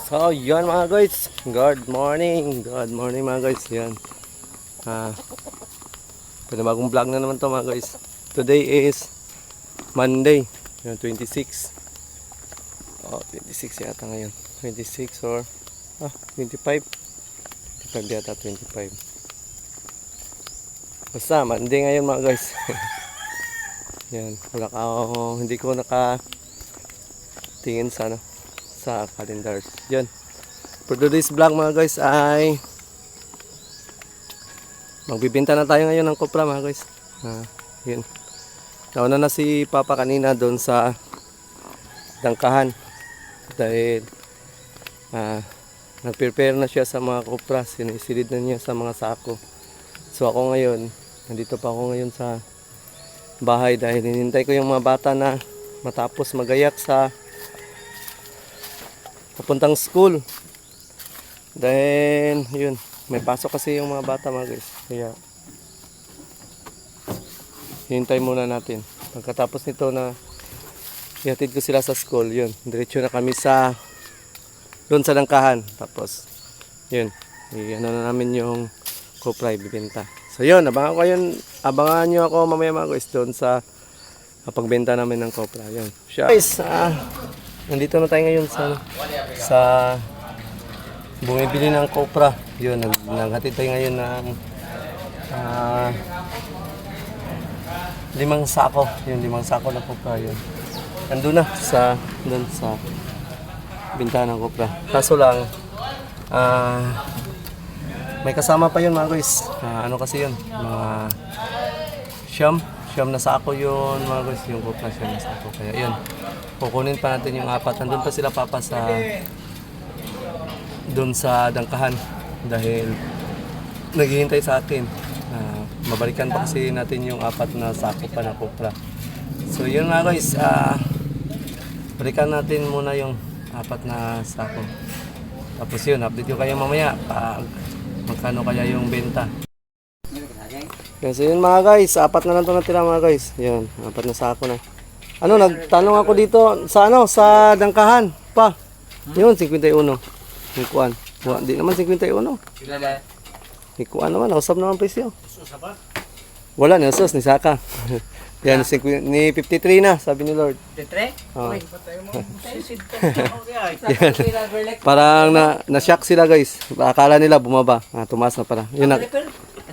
So, yan mga guys. Good morning. Good morning mga guys. Yan. Panibagong vlog na naman to mga guys. Today is Monday. Yan, 26. Oh, 26 yata ngayon. 26 or 25. 25 yata, 25. Basta, Monday ngayon mga guys. Yan. Hindi ko nakatingin sa sa calendar. Yan. For today's vlog mga guys ay magbibenta na tayo ngayon ng kopra mga guys. Yun. Nauna na si Papa kanina doon sa dangkahan dahil nag-prepare na siya sa mga kopra. Sinisilid na niya sa mga sako. So ako ngayon, nandito pa ako ngayon sa bahay dahil hinintay ko yung mga bata na matapos magayak sa papuntang school. Dahil yun, may pasok kasi yung mga bata mga guys. Kaya hintay muna natin. Pagkatapos nito na ihatid ko sila sa school, yun, diretso na kami sa doon sa dangkahan. Tapos yun, ano na namin yung kopra ibibenta. So yun, abangan nyo ako mamaya mga guys doon sa pagbenta namin ng kopra. Yun. Guys, nandito na tayo ngayon sa bumibili ng kopra. Yun, naghatid tayo ngayon ng 5 sako. Yun, 5 sako ng kopra. Yun. Nandun na doon sa bintahan ng kopra. Kaso lang, may kasama pa yun mga guys. Ano kasi yun? Mga siyam na sako yun mga guys. Yung kopra siyam na sako. Kaya yun, kukunin pa natin yung 4. Nandun pa sila Papa doon sa dangkahan dahil naghihintay sa atin. Mabalikan pa kasi natin yung 4 na sako pa na kopra. So yun mga guys, balikan natin muna yung 4 na sako. Tapos yun, update ko kayo mamaya pag magkano kaya yung benta. So yun mga guys, 4 na lang ito natira mga guys. Yun, 4 na sako na. Nagtanong ako dito sa sa dangkahan pa. Yun, 51. Yung kuan. Hindi naman 51. Yung kuan naman, nausap naman presyo. Wala, nausap, ni Saka. Yan, ni 53 na, sabi ni Lord. 53? Oh. Parang na-shock sila guys. Akala nila bumaba. Tumaas na pala. Yun,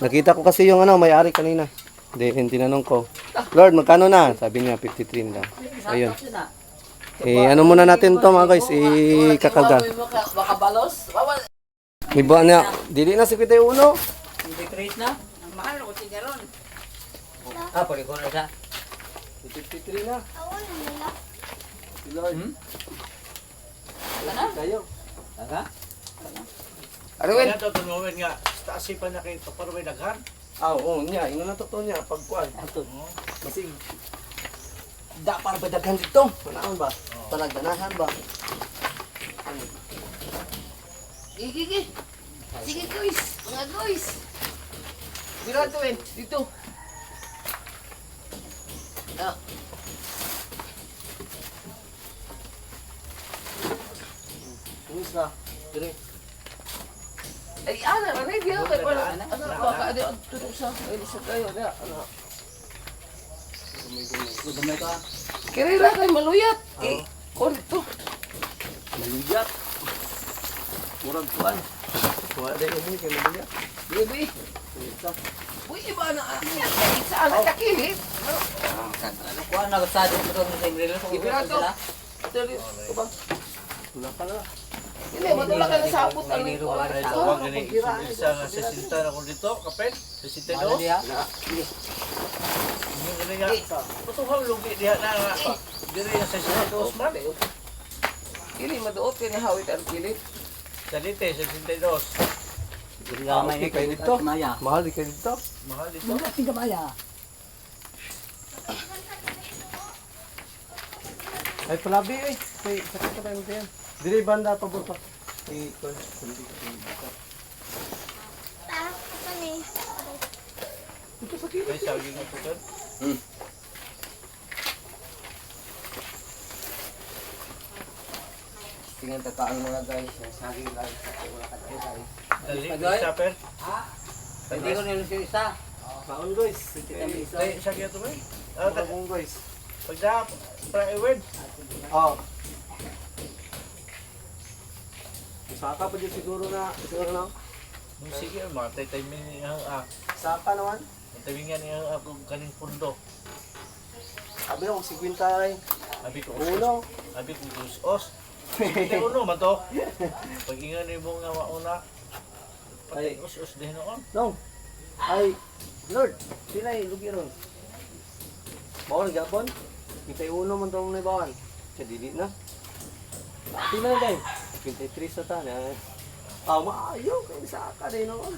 nakita ko kasi yung may-ari kanina. Tinanong ko, Lord, magkano na? Sabi niya, 53 na. Ayun. Ano muna natin to mga guys, ikakarga. Iba na, dili na 51. Hindi create na? Ang mahal ko sigaron. Pwede ko na sa 53 na. Lord. Ano? Kayo. Aga? Arwin. Ito tunawin nga, taasipan na kayo para may daghan. Oo, niya, ino na totoo niya pagkuan. Ato. Masig. Da para ba daghan dito? Wala ba? Talagdanahan ba? Sige. Sige guys, mga guys. Birato dito. Kumusta? Dire. Ay, dia kay pala. Baka ada tutok sa sa kayo na. Dumay ka. Kirira kay maluyat. Korto. Maluyat. Murag kuan. Wala day umuwi kay maluyat. Bibi. Uy, iba na. Sa ala kakilit. Ano ko na sa dito sa Imrelo sa Ibirato. Dali ko ba? Wala pa na. Hindi, matulak ka na sa abot. Huwag gani, isa nga 60 na ko dito, kapit, 62. Hindi gani nga, patuhaw lugi diha na nga. Diri na 62 man. Kili maduot kini hawit ang kilit. Salite, 62. Okay kayo dito. Mahal di kayo dito. Mahal dito. Ay palabi eh. Sakit ka tayo din. Dili banda pa buto. Dito sa kilo. May saging na po doon. tingnan tataan mga guys. Saging lang sa mga katay guys. Dali, Agay? chopper. Ha? Hindi ko nila siya isa. Maon guys. Dali, siya kaya ito ba? Bagong guys. Pagda, word. Oh. Saka pa dyan siguro na. Sige, mga tay-timing niya. Saka naman. Tamingan niya ako kaning pundo. Sabi ko, 50 ay. Abi ko Uno. Abi ko us. Sige uno man to. Pag ingan ni mo nga mauna. Ay. Patay us din noon. No. Ay, Lord, sila ay lugi ron. Bawal gapon. Kita uno man tong naibawan. Sa dili na. Sino na day? 23 sa tanan. Maayo kay sa ka din noon.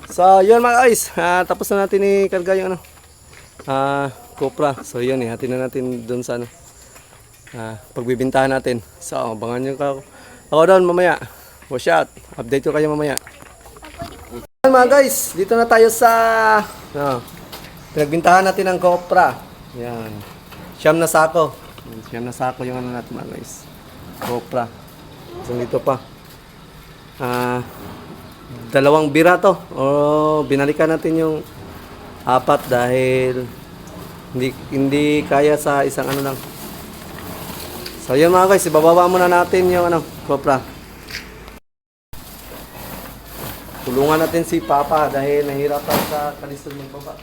So, yun mga guys. Tapos na natin i-karga yung Cupra. So, yun hati na natin doon sa pagbibintahan natin. So, abangan nyo ako doon mamaya. Watch out. Update ko kayo mamaya. Mga guys, dito na tayo sa pinagbintahan natin ng Cupra. Yan. Siyam na sako yung ano natin mga guys. Cupra. So, dito pa. 2 bira to. Binalikan natin yung 4 dahil hindi kaya sa isang ano lang. So, yun mga guys, ibababa muna natin yung Cupra. Tulungan natin si Papa dahil nahirapan sa kalisod ng baba.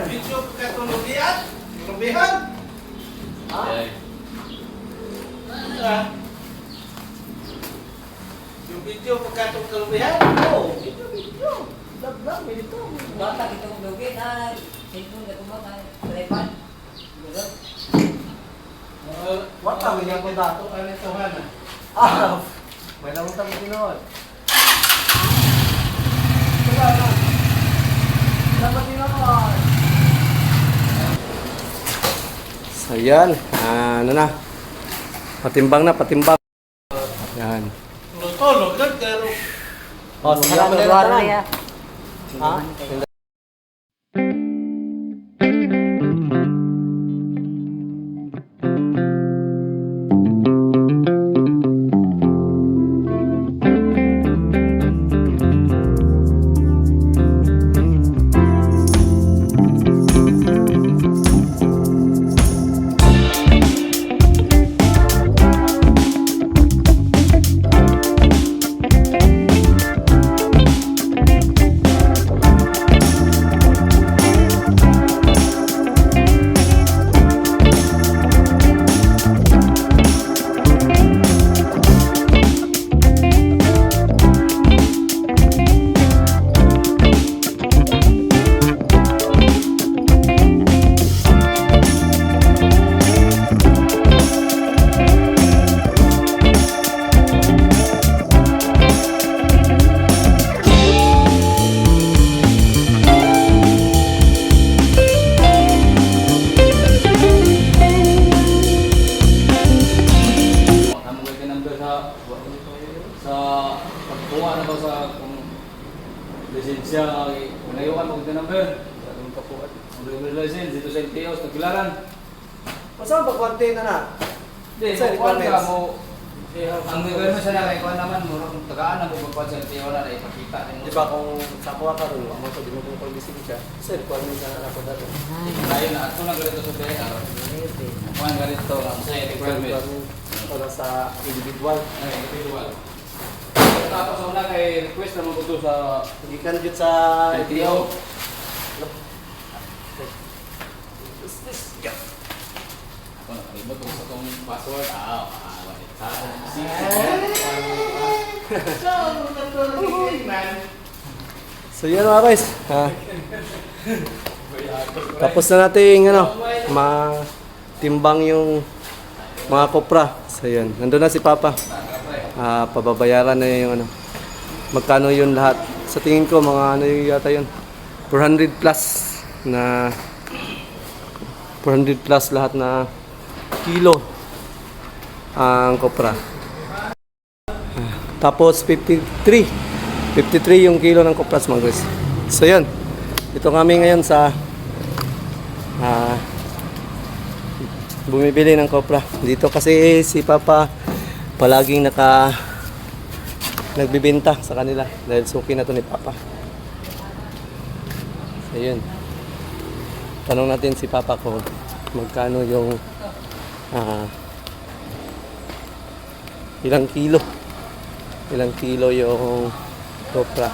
Video katulubian. Lubihan. Yung video pagkatong kalubihan. Video. Vlog, medito. Bata kita kong lugi na cellphone na kumaka telepan. What kami niya po dato? Ano ito hana? May lamang mo ginoon. Wala na. Dapat din ako. So yan, ano na. Patimbang. Yan. Tulog lang pero Sarap na lang. Ha? pagkuha na ba sa lisensya, pinayukan mo ng number. Ang license dito sa LTO, sa Tagbilaran. Masama ba kwante na na? Hindi, Sa kukuhan ka requirements. mo. Ang requirements siya na kukuhan naman mo, kung tagaan na mo pagkuhan sa LTO na ipakita. Di ba kung sa kuha ka rin, mo sa dimo kung lisensya siya, sa requirements na ako dati. Tayo na, ato na ganito sa PNR. Kuhan ganito ang sa requirements. Para sa individual. Ay, individual. Tapos una kay request na mo ito sa Hindi ka dito sa LTO. Ano, iba ito sa itong password. So yan mga guys. Tapos na natin matimbang yung mga kopra. So yan, nandun na si Papa. Pababayaran na yung magkano yun lahat. sa tingin ko mga ano yata yun, 400 plus na 400 plus lahat na kilo ang kopra. Tapos 53 yung kilo ng kopras mga guys. So yun, ito kami ngayon sa bumibili ng kopra. Dito kasi si Papa palaging nagbibenta sa kanila dahil suki na to ni Papa. So yun, tanong natin si Papa ko magkano yung ilang kilo yung kopra.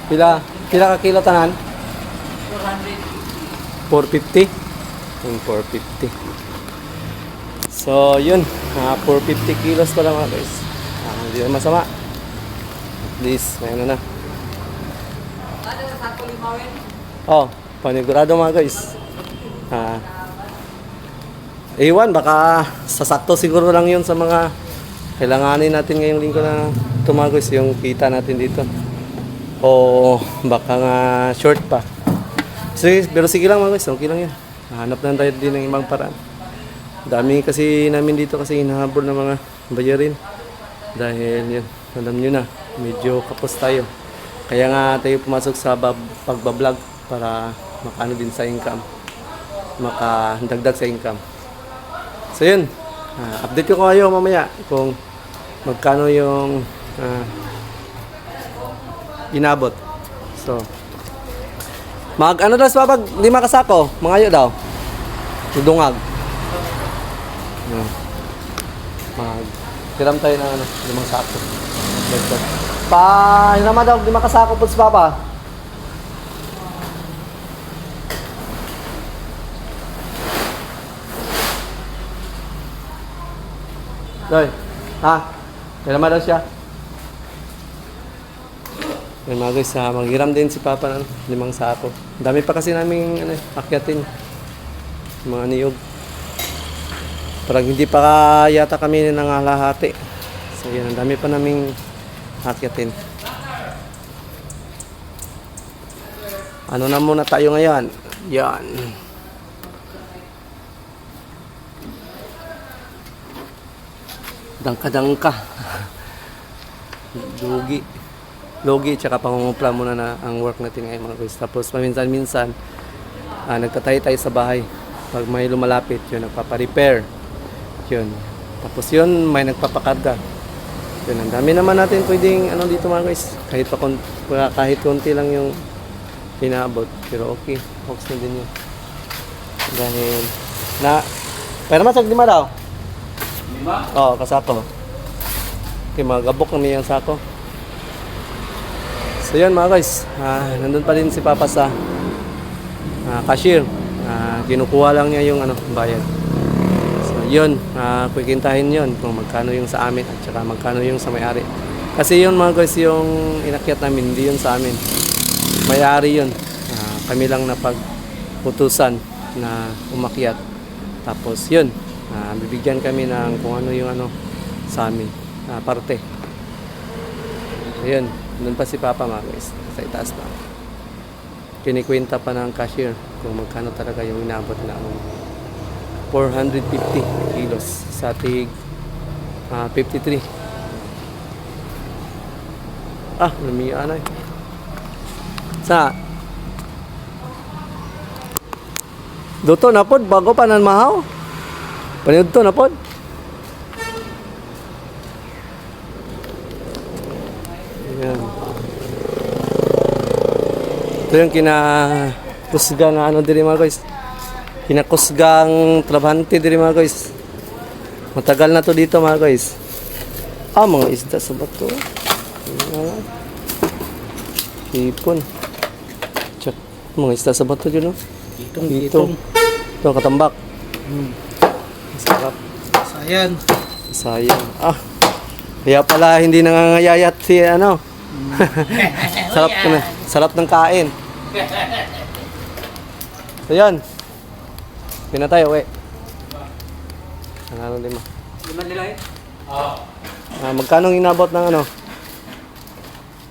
Pila ka kilo tanan? 450. Yung 450. So, yun. 450 kilos pala mga guys. Hindi na masama. At least, may ano na. Oh, panigurado mga guys. Iwan, baka sasakto siguro lang yun sa mga kailanganin natin ngayong linggo na tumagos yung kita natin dito. O baka nga short pa. Pero sige lang mga guys, okay lang yun. Hanap na tayo din ng ibang paraan. Dami kasi namin dito kasi hinahabol ng mga bayarin. Dahil yun, alam nyo na, medyo kapos tayo. Kaya nga tayo pumasok sa pagbablog para makaano din sa income. Makadagdag sa income. So yun, update ko kayo mamaya kung magkano yung inabot. So, ano daw sa babag, 5 kasako, mangayo daw. Dudungag. Tiram tayo ng 5 sako. Hinama daw, 5 kasako po sa Papa. Doy, hinama daw siya. Yan mga guys, maghiram din si Papa ng 5 sako. Dami pa kasi naming akyatin. Mga niyog. Parang hindi pa yata kami nangalahati. So yan, ang dami pa naming akyatin. Ano na muna tayo ngayon? Yan. Dangka-dangka. Logi, tsaka pangungupla muna na ang work natin ngayon mga guys. Tapos paminsan-minsan, nagtatay tayo sa bahay. Pag may lumalapit, yun, nagpaparepair. Yun. Tapos yun, may nagpapakarga. Yun, ang dami naman natin pwedeng dito mga guys. Kahit konti lang yung pinaabot. Pero okay, okay na din yun. Dahil, pero masag 5 daw? 5? Oo, kasako. Okay, magabok namin yung sako. So yun mga guys, nandun pa din si Papa sa cashier. Kinukuha lang niya yung bayad. So yun, kukintahin yun kung magkano yung sa amin at saka magkano yung sa may-ari. Kasi yun mga guys, yung inakyat namin, hindi yun sa amin. May-ari yun. Kami lang napag-utusan na umakyat. Tapos yun, bibigyan kami ng kung ano yung sa amin, parte. Ayun, doon pa si Papa mga guys, sa itaas na. Kinikwenta pa ng cashier kung magkano talaga yung inabot na 450 kilos sa tig 53. Lumiya na eh. Sa Duto na pod, bago pa nan mahaw. Paniud to na pod. Ayan. Ito yung kinakusga na diri mga guys. Kinakusgang trabahante diri mga guys. Matagal na to dito mga guys. Mga isda sa bato. Hipon. Check. Mga isda sa bato dyan, no? Hitong. Ito, katambak. Masarap. Sayang. Kaya pala hindi nangangayayat si Sarap ng kain. So yan. Pinatay, uwi. Ano din mo? 5 nila eh. Magkano inabot ng ano?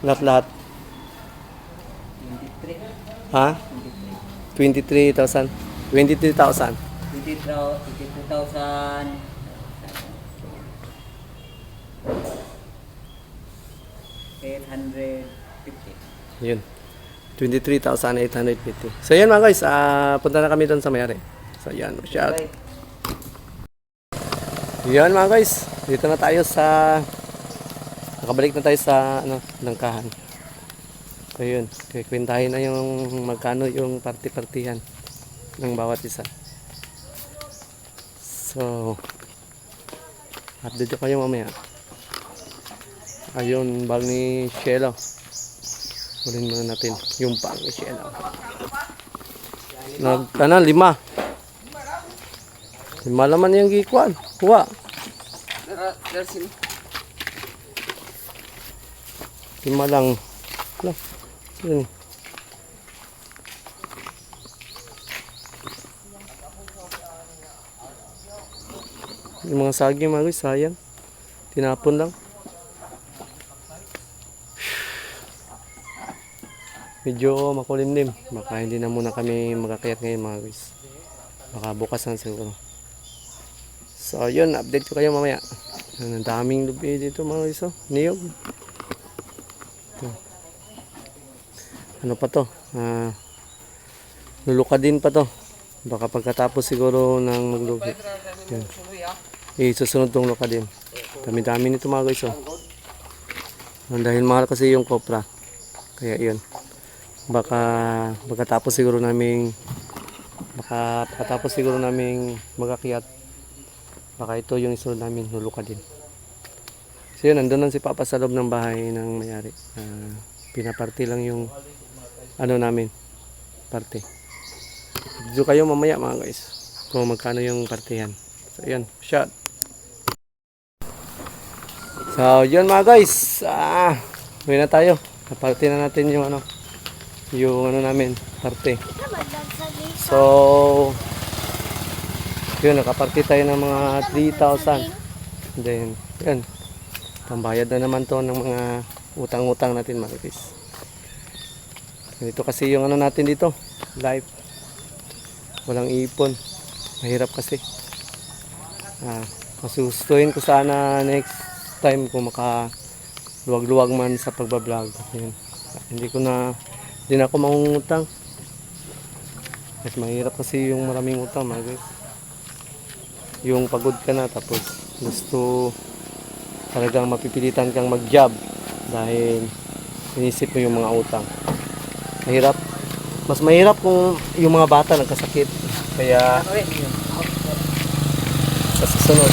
Lahat-lahat. 23. Ha? 23,000. 23,000. 22,000. 850. Yun. 23,850. So yan mga guys, punta na kami doon sa mayari. So yan, shout. Okay. Yan mga guys, dito na tayo sa nakabalik na tayo sa ano, Langkahan. So yun, kikwentahin na yung magkano yung party-partihan ng bawat isa. So update ko kayo mamaya. Ayun, bag ni Shelo. Ulihin muna natin yung bag ni Shelo. Nagtanan, 5. 5 laman yung gikuan. Kuha. Lima lang. Wala. Yun. Yung mga saging mga guys, sayang. Tinapon lang. Medyo makulimlim. Baka hindi na muna kami magkakayat ngayon mga guys. Baka bukas na siguro. So yun, update ko kayo mamaya. Ang daming lubi dito mga guys. Niyog. Ito. Ano pa to? Luluka din pa to. Baka pagkatapos siguro ng maglubi. Yan. Susunod tong luka din. Dami-dami nito mga guys. Dahil mahal kasi yung kopra. Kaya yun. Baka pagkatapos siguro naming magkakiyat. Baka ito yung isunod namin, luluka din. So yun, nandun lang si Papa sa loob ng bahay ng mayari. Pinaparty lang yung ano namin, party. Dito kayo mamaya mga guys, kung magkano yung partihan. So yun, shot. So yun mga guys, uwi na tayo. Party na natin yung ano namin, party. So yun, nakaparty tayo ng mga 3,000. Then, yun. Pambayad na naman to ng mga utang-utang natin mga guys. Ganito kasi yung ano natin dito, life. Walang ipon. Mahirap kasi. Masustuhin ko sana next time kung makaluwag-luwag man sa pagbablog. Yun. Hindi na ako mangungutang. At mahirap kasi yung maraming utang mga guys. Yung pagod ka na tapos gusto talagang mapipilitan kang mag-job dahil inisip mo yung mga utang. Mahirap. Mas mahirap kung yung mga bata nagkasakit. Kaya sa susunod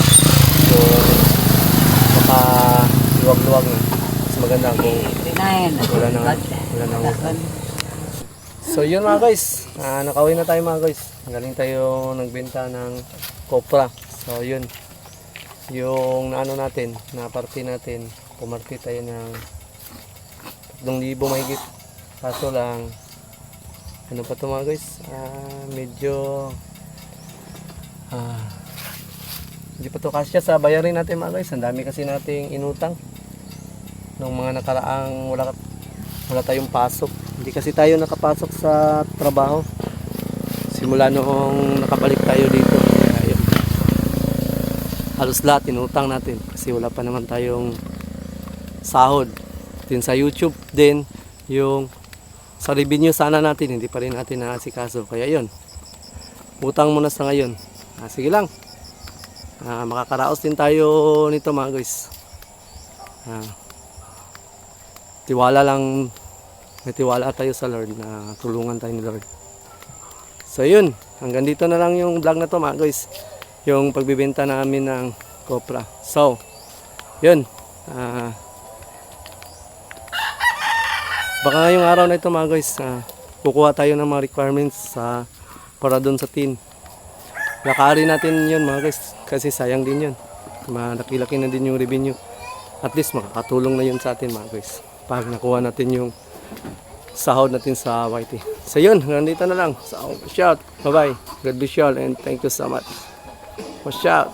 kung makaluwag-luwag na, mas maganda kung wala na utang. So yun mga guys, nakauwi na tayo mga guys. Galing tayo nagbenta ng kopra. So yun, yung ano natin, na party natin, pumarty tayo ng 3,000 mahigit. Kaso lang, ano pa to mga guys, medyo hindi pa to kasya sa bayarin natin mga guys. Ang dami kasi nating inutang nung mga nakaraang wala tayong pasok. Hindi kasi tayo nakapasok sa trabaho simula noong nakabalik tayo dito. Kaya, halos lahat inutang natin kasi wala pa naman tayong sahod. Din sa YouTube din, yung sa revenue sana natin hindi pa rin natin naasikaso. Kaya yun, utang muna sa ngayon. Sige lang, makakaraos din tayo nito mga guys. Tiwala lang, may tiwala tayo sa Lord na tulungan tayo ni Lord. So yun, hanggang dito na lang yung vlog na to mga guys, yung pagbibenta namin ng kopra. So yun, baka ngayong araw na ito mga guys, kukuha tayo ng mga requirements para doon sa tin. Lakarin natin yun mga guys, kasi sayang din yun, malaki-laki na din yung revenue. At least makakatulong na yun sa atin mga guys pag nakuha natin yung sahod natin sa YT. So yun, hanggang dito na lang. So, shout, bye bye, God bless you all and thank you so much. Shout.